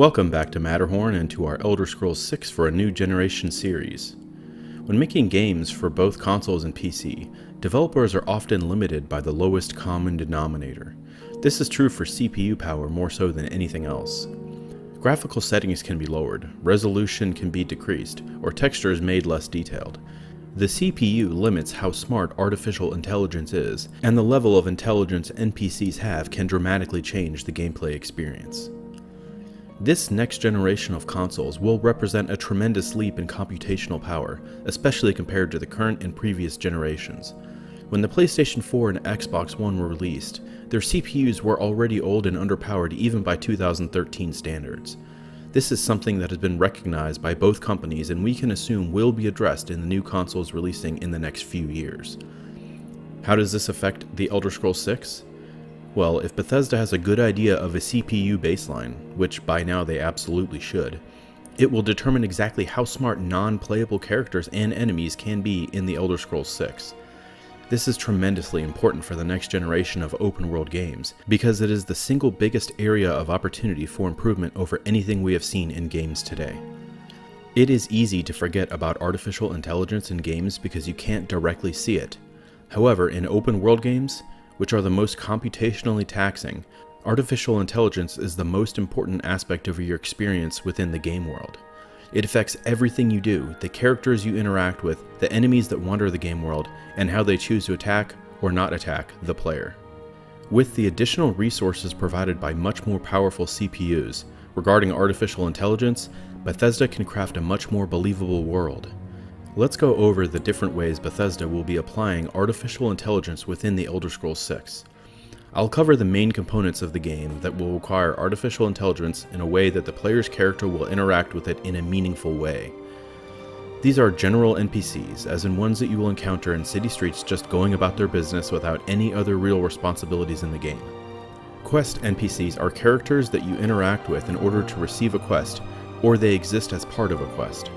Welcome back to Matterhorn and to our Elder Scrolls 6 for a New Generation series. When making games for both consoles and PC, developers are often limited by the lowest common denominator. This is true for CPU power more so than anything else. Graphical settings can be lowered, resolution can be decreased, or textures made less detailed. The CPU limits how smart artificial intelligence is, and the level of intelligence NPCs have can dramatically change the gameplay experience. This next generation of consoles will represent a tremendous leap in computational power, especially compared to the current and previous generations. When the PlayStation 4 and Xbox One were released, their CPUs were already old and underpowered even by 2013 standards. This is something that has been recognized by both companies and we can assume will be addressed in the new consoles releasing in the next few years. How does this affect the Elder Scrolls 6? Well, if Bethesda has a good idea of a CPU baseline, which by now they absolutely should, it will determine exactly how smart non-playable characters and enemies can be in the Elder Scrolls 6. This is tremendously important for the next generation of open-world games, because it is the single biggest area of opportunity for improvement over anything we have seen in games today. It is easy to forget about artificial intelligence in games because you can't directly see it. However, in open-world games, which are the most computationally taxing, artificial intelligence is the most important aspect of your experience within the game world. It affects everything you do, the characters you interact with, the enemies that wander the game world, and how they choose to attack or not attack the player. With the additional resources provided by much more powerful CPUs, regarding artificial intelligence, Bethesda can craft a much more believable world. Let's go over the different ways Bethesda will be applying artificial intelligence within the Elder Scrolls 6. I'll cover the main components of the game that will require artificial intelligence in a way that the player's character will interact with it in a meaningful way. These are general NPCs, as in ones that you will encounter in city streets just going about their business without any other real responsibilities in the game. Quest NPCs are characters that you interact with in order to receive a quest, or they exist as part of a quest.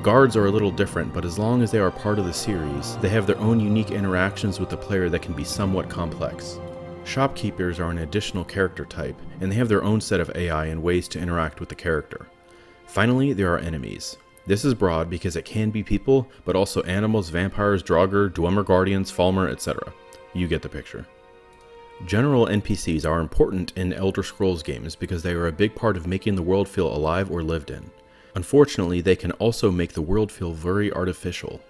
Guards are a little different, but as long as they are part of the series, they have their own unique interactions with the player that can be somewhat complex. Shopkeepers are an additional character type, and they have their own set of AI and ways to interact with the character. Finally, there are enemies. This is broad because it can be people, but also animals, vampires, Draugr, Dwemer Guardians, Falmer, etc. You get the picture. General NPCs are important in Elder Scrolls games because they are a big part of making the world feel alive or lived in. Unfortunately, they can also make the world feel very artificial.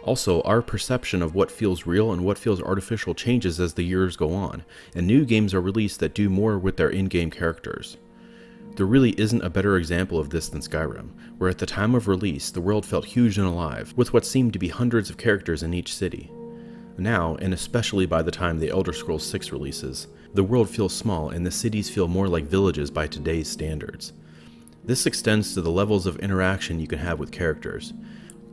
Also, our perception of what feels real and what feels artificial changes as the years go on, and new games are released that do more with their in-game characters. There really isn't a better example of this than Skyrim, where at the time of release, the world felt huge and alive, with what seemed to be hundreds of characters in each city. Now, and especially by the time the Elder Scrolls 6 releases, the world feels small and the cities feel more like villages by today's standards. This extends to the levels of interaction you can have with characters.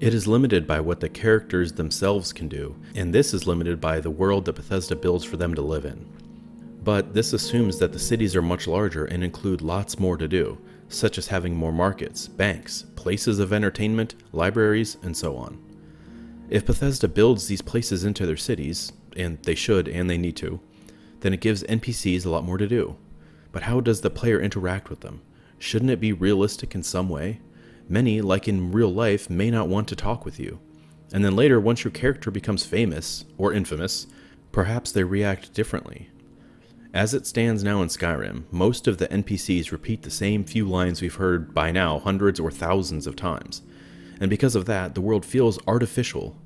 It is limited by what the characters themselves can do, and this is limited by the world that Bethesda builds for them to live in. But this assumes that the cities are much larger and include lots more to do, such as having more markets, banks, places of entertainment, libraries, and so on. If Bethesda builds these places into their cities, and they should and they need to, then it gives NPCs a lot more to do. But how does the player interact with them? Shouldn't it be realistic in some way? Many, like in real life, may not want to talk with you. And then later, once your character becomes famous, or infamous, perhaps they react differently. As it stands now in Skyrim, most of the NPCs repeat the same few lines we've heard by now hundreds or thousands of times. And because of that, the world feels artificial.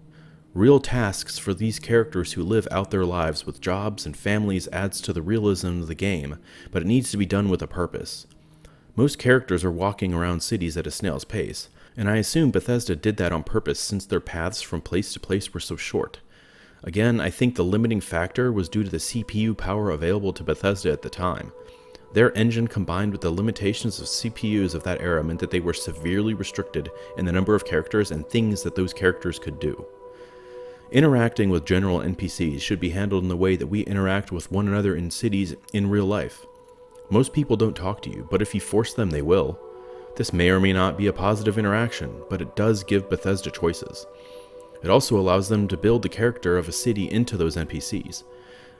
Real tasks for these characters who live out their lives with jobs and families adds to the realism of the game, but it needs to be done with a purpose. Most characters are walking around cities at a snail's pace, and I assume Bethesda did that on purpose since their paths from place to place were so short. Again, I think the limiting factor was due to the CPU power available to Bethesda at the time. Their engine combined with the limitations of CPUs of that era meant that they were severely restricted in the number of characters and things that those characters could do. Interacting with general NPCs should be handled in the way that we interact with one another in cities in real life. Most people don't talk to you, but if you force them, they will. This may or may not be a positive interaction, but it does give Bethesda choices. It also allows them to build the character of a city into those NPCs.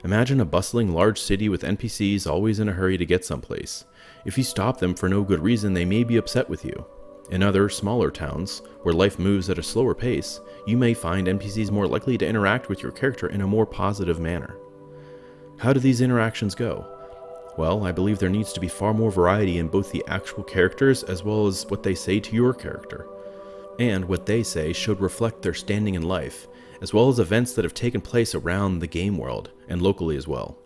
Imagine a bustling large city with NPCs always in a hurry to get someplace. If you stop them for no good reason, they may be upset with you. In other, smaller towns, where life moves at a slower pace, you may find NPCs more likely to interact with your character in a more positive manner. How do these interactions go? Well, I believe there needs to be far more variety in both the actual characters as well as what they say to your character. And what they say should reflect their standing in life, as well as events that have taken place around the game world, and locally as well.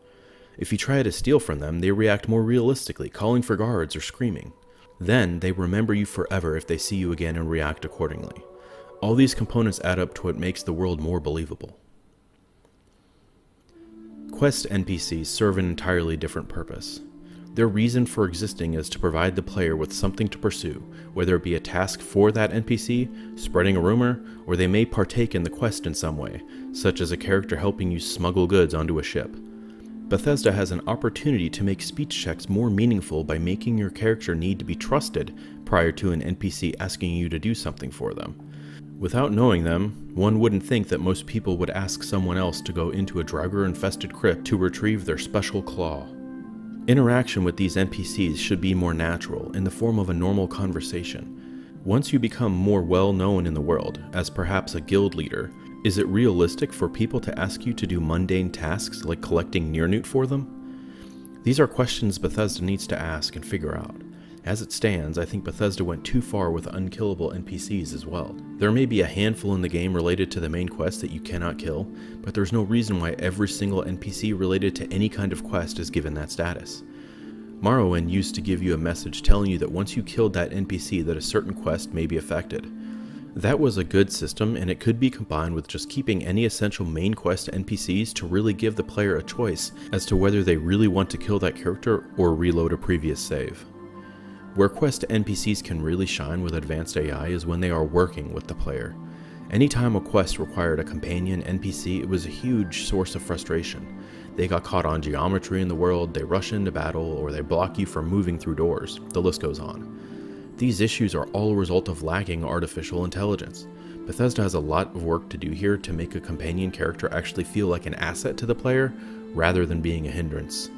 If you try to steal from them, they react more realistically, calling for guards or screaming. Then, they remember you forever if they see you again and react accordingly. All these components add up to what makes the world more believable. Quest NPCs serve an entirely different purpose. Their reason for existing is to provide the player with something to pursue, whether it be a task for that NPC, spreading a rumor, or they may partake in the quest in some way, such as a character helping you smuggle goods onto a ship. Bethesda has an opportunity to make speech checks more meaningful by making your character need to be trusted prior to an NPC asking you to do something for them. Without knowing them, one wouldn't think that most people would ask someone else to go into a Draugr-infested crypt to retrieve their special claw. Interaction with these NPCs should be more natural, in the form of a normal conversation. Once you become more well-known in the world, as perhaps a guild leader, is it realistic for people to ask you to do mundane tasks like collecting Nearnute for them? These are questions Bethesda needs to ask and figure out. As it stands, I think Bethesda went too far with unkillable NPCs as well. There may be a handful in the game related to the main quest that you cannot kill, but there's no reason why every single NPC related to any kind of quest is given that status. Morrowind used to give you a message telling you that once you killed that NPC that a certain quest may be affected. That was a good system, and it could be combined with just keeping any essential main quest NPCs to really give the player a choice as to whether they really want to kill that character or reload a previous save. Where quest NPCs can really shine with advanced AI is when they are working with the player. Anytime a quest required a companion NPC, it was a huge source of frustration. They got caught on geometry in the world, they rush into battle, or they block you from moving through doors. The list goes on. These issues are all a result of lacking artificial intelligence. Bethesda has a lot of work to do here to make a companion character actually feel like an asset to the player, rather than being a hindrance.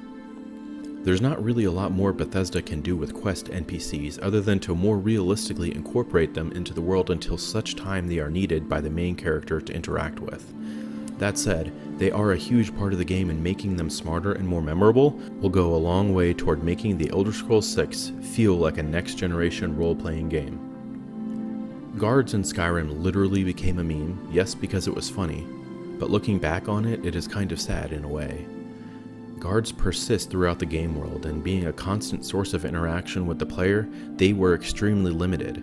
There's not really a lot more Bethesda can do with quest NPCs other than to more realistically incorporate them into the world until such time they are needed by the main character to interact with. That said, they are a huge part of the game, and making them smarter and more memorable will go a long way toward making The Elder Scrolls 6 feel like a next-generation role-playing game. Guards in Skyrim literally became a meme, yes because it was funny, but looking back on it, it is kind of sad in a way. Guards persist throughout the game world, and being a constant source of interaction with the player, they were extremely limited.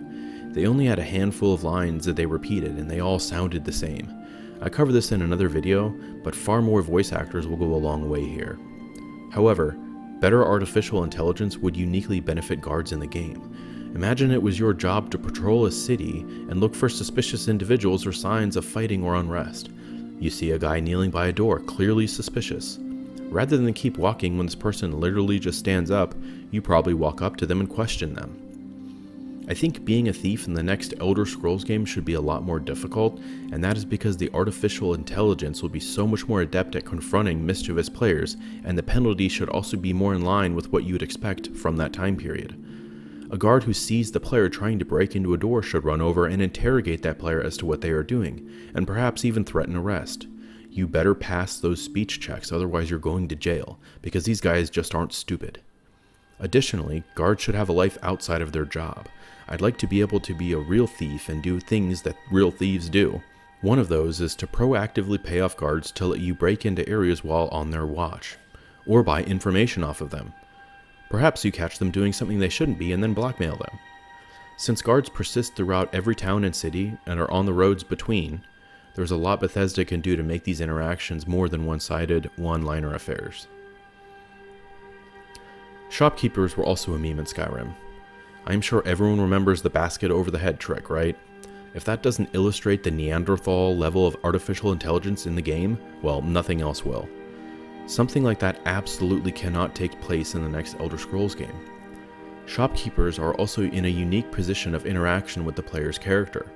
They only had a handful of lines that they repeated, and they all sounded the same. I cover this in another video, but far more voice actors will go a long way here. However, better artificial intelligence would uniquely benefit guards in the game. Imagine it was your job to patrol a city and look for suspicious individuals or signs of fighting or unrest. You see a guy kneeling by a door, clearly suspicious. Rather than keep walking when this person literally just stands up, you probably walk up to them and question them. I think being a thief in the next Elder Scrolls game should be a lot more difficult, and that is because the artificial intelligence will be so much more adept at confronting mischievous players, and the penalty should also be more in line with what you would expect from that time period. A guard who sees the player trying to break into a door should run over and interrogate that player as to what they are doing, and perhaps even threaten arrest. You better pass those speech checks, otherwise you're going to jail, because these guys just aren't stupid. Additionally, guards should have a life outside of their job. I'd like to be able to be a real thief and do things that real thieves do. One of those is to proactively pay off guards to let you break into areas while on their watch, or buy information off of them. Perhaps you catch them doing something they shouldn't be and then blackmail them. Since guards persist throughout every town and city and are on the roads between, there's a lot Bethesda can do to make these interactions more than one-sided, one-liner affairs. Shopkeepers were also a meme in Skyrim. I'm sure everyone remembers the basket over the head trick, right? If that doesn't illustrate the Neanderthal level of artificial intelligence in the game, well, nothing else will. Something like that absolutely cannot take place in the next Elder Scrolls game. Shopkeepers are also in a unique position of interaction with the player's character.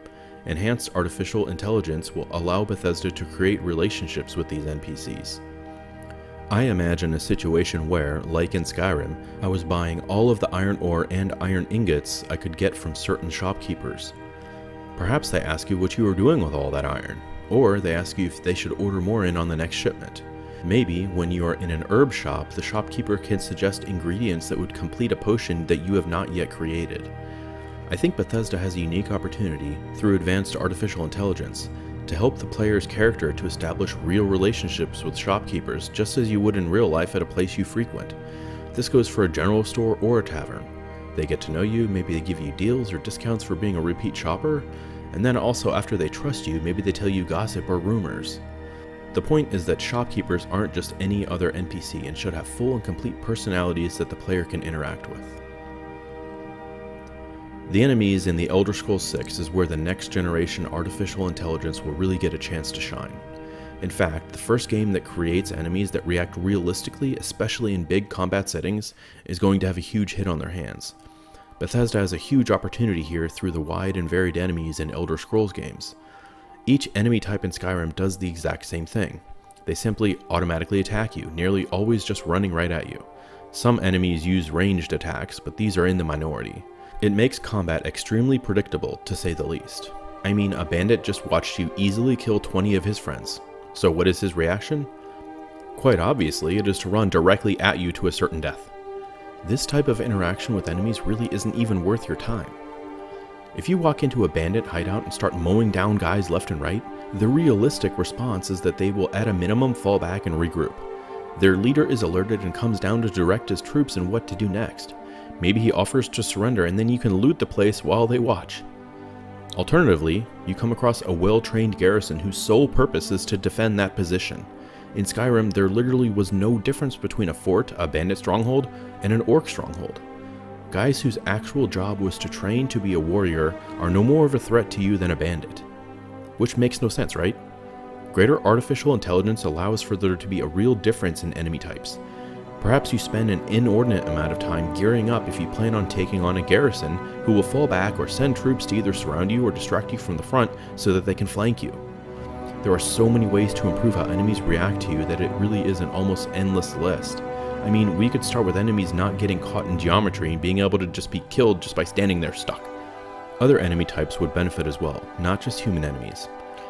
Enhanced artificial intelligence will allow Bethesda to create relationships with these NPCs. I imagine a situation where, like in Skyrim, I was buying all of the iron ore and iron ingots I could get from certain shopkeepers. Perhaps they ask you what you are doing with all that iron, or they ask you if they should order more in on the next shipment. Maybe, when you are in an herb shop, the shopkeeper can suggest ingredients that would complete a potion that you have not yet created. I think Bethesda has a unique opportunity, through advanced artificial intelligence, to help the player's character to establish real relationships with shopkeepers just as you would in real life at a place you frequent. This goes for a general store or a tavern. They get to know you, maybe they give you deals or discounts for being a repeat shopper, and then also after they trust you, maybe they tell you gossip or rumors. The point is that shopkeepers aren't just any other NPC and should have full and complete personalities that the player can interact with. The enemies in the Elder Scrolls 6 is where the next generation artificial intelligence will really get a chance to shine. In fact, the first game that creates enemies that react realistically, especially in big combat settings, is going to have a huge hit on their hands. Bethesda has a huge opportunity here through the wide and varied enemies in Elder Scrolls games. Each enemy type in Skyrim does the exact same thing. They simply automatically attack you, nearly always just running right at you. Some enemies use ranged attacks, but these are in the minority. It makes combat extremely predictable, to say the least. I mean, a bandit just watched you easily kill 20 of his friends. So what is his reaction? Quite obviously, it is to run directly at you to a certain death. This type of interaction with enemies really isn't even worth your time. If you walk into a bandit hideout and start mowing down guys left and right, the realistic response is that they will at a minimum fall back and regroup. Their leader is alerted and comes down to direct his troops in what to do next. Maybe he offers to surrender and then you can loot the place while they watch. Alternatively, you come across a well-trained garrison whose sole purpose is to defend that position. In Skyrim, there literally was no difference between a fort, a bandit stronghold, and an orc stronghold. Guys whose actual job was to train to be a warrior are no more of a threat to you than a bandit. Which makes no sense, right? Greater artificial intelligence allows for there to be a real difference in enemy types. Perhaps you spend an inordinate amount of time gearing up if you plan on taking on a garrison who will fall back or send troops to either surround you or distract you from the front so that they can flank you. There are so many ways to improve how enemies react to you that it really is an almost endless list. I mean, we could start with enemies not getting caught in geometry and being able to just be killed just by standing there stuck. Other enemy types would benefit as well, not just human enemies.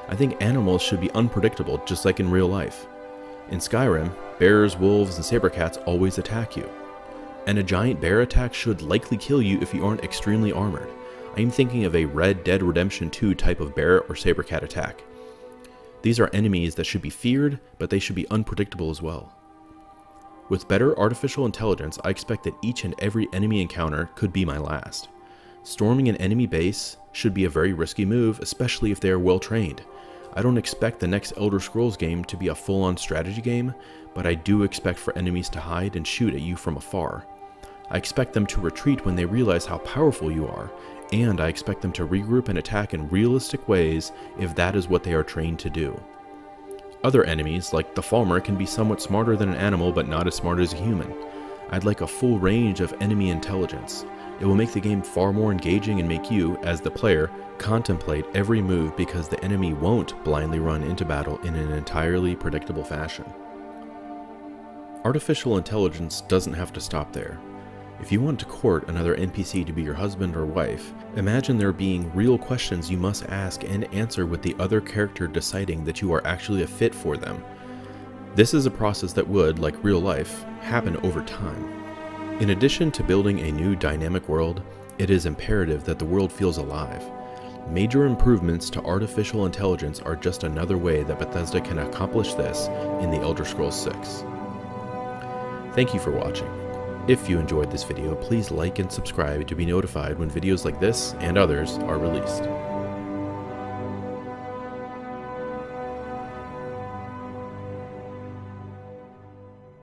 I think animals should be unpredictable just like in real life. In Skyrim, bears, wolves, and sabercats always attack you. And a giant bear attack should likely kill you if you aren't extremely armored. I am thinking of a Red Dead Redemption 2 type of bear or sabercat attack. These are enemies that should be feared, but they should be unpredictable as well. With better artificial intelligence, I expect that each and every enemy encounter could be my last. Storming an enemy base should be a very risky move, especially if they are well trained. I don't expect the next Elder Scrolls game to be a full-on strategy game, but I do expect for enemies to hide and shoot at you from afar. I expect them to retreat when they realize how powerful you are, and I expect them to regroup and attack in realistic ways if that is what they are trained to do. Other enemies, like the farmer, can be somewhat smarter than an animal but not as smart as a human. I'd like a full range of enemy intelligence. It will make the game far more engaging and make you, as the player, contemplate every move because the enemy won't blindly run into battle in an entirely predictable fashion. Artificial intelligence doesn't have to stop there. If you want to court another NPC to be your husband or wife, imagine there being real questions you must ask and answer with the other character deciding that you are actually a fit for them. This is a process that would, like real life, happen over time. In addition to building a new dynamic world, it is imperative that the world feels alive. Major improvements to artificial intelligence are just another way that Bethesda can accomplish this in the Elder Scrolls 6. Thank you for watching. If you enjoyed this video, please like and subscribe to be notified when videos like this and others are released.